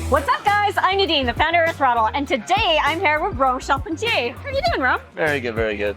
What's up, guys? I'm Nadine, the founder of Throdle, and today I'm here with Rome Charpentier. How are you doing, Rome? Very good, very good.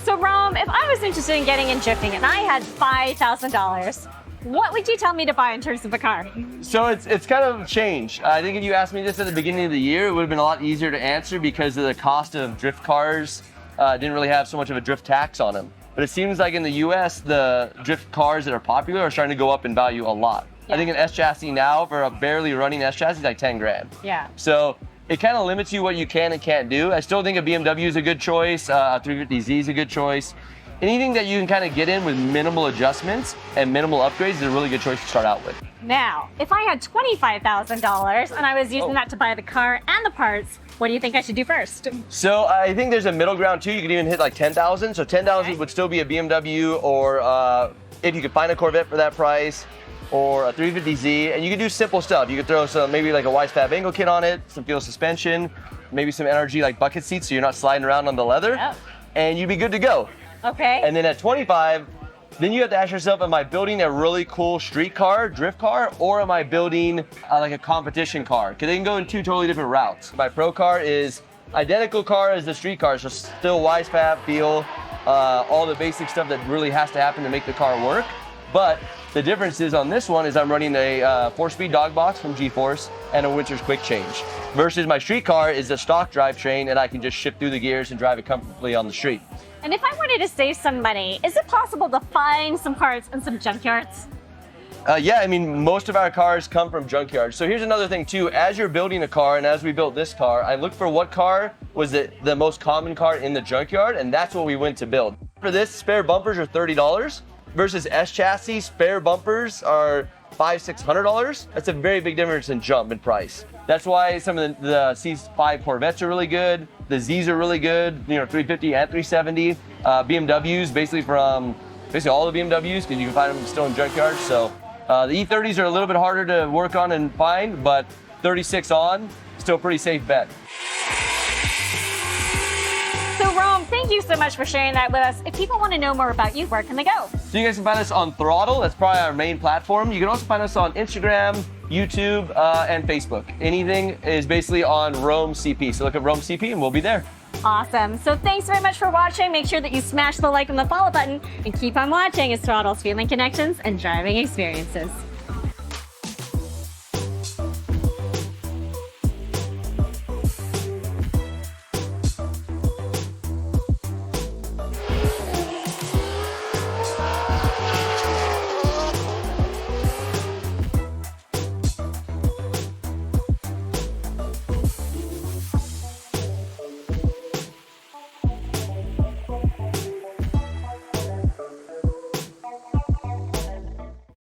So, Rome, if I was interested in getting in drifting and I had $5,000, what would you tell me to buy in terms of a car? So it's kind of changed. I think if you asked me this at the beginning of the year, it would have been a lot easier to answer because of the cost of drift cars didn't really have so much of a drift tax on them. But it seems like in the US, the drift cars that are popular are starting to go up in value a lot. Yeah. I think an S chassis now for a barely running S chassis is like 10 grand. Yeah. So it kind of limits you what you can and can't do. I still think a BMW is a good choice. A 350Z is a good choice. Anything that you can kind of get in with minimal adjustments and minimal upgrades is a really good choice to start out with. Now, if I had $25,000 and I was using that to buy the car and the parts, what do you think I should do first? So I think there's a middle ground too. You could even hit like 10,000. So 10,000 would still be a BMW, or if you could find a Corvette for that price, or a 350Z, and you could do simple stuff. You could throw some, maybe like a wide-fab angle kit on it, some fuel suspension, maybe some NRG like bucket seats so you're not sliding around on the leather, and you'd be good to go. Okay. And then at 25, then you have to ask yourself, am I building a really cool street car, drift car, or am I building like a competition car? Because they can go in two totally different routes. My pro car is identical car as the street car, so still wise fab feel, all the basic stuff that really has to happen to make the car work. But the difference is on this one is I'm running a 4-speed dog box from G-Force and a Winter's quick change. Versus my street car is a stock drivetrain and I can just shift through the gears and drive it comfortably on the street. And if I wanted to save some money, is it possible to find some parts in some junkyards? Yeah, I mean, most of our cars come from Junkyard. So here's another thing too, as you're building a car and as we built this car, I looked for what car was the most common car in the Junkyard, and that's what we went to build. For this, spare bumpers are $30 versus S chassis, spare bumpers are $500–600. That's a very big difference in jump in price. That's why some of the C5 Corvettes are really good. The Z's are really good, you know, 350 and 370. BMWs, basically all the BMWs, because you can find them still in Junkyard. So the E30s are a little bit harder to work on and find, but 36 on, still a pretty safe bet. So Rome, thank you so much for sharing that with us. If people want to know more about you, where can they go? So you guys can find us on Throdle. That's probably our main platform. You can also find us on Instagram, YouTube, and Facebook. Anything is basically on Rome CP. So look at Rome CP and we'll be there. Awesome. So thanks very much for watching. Make sure that you smash the like and the follow button and keep on watching as Throdle's fueling connections and driving experiences.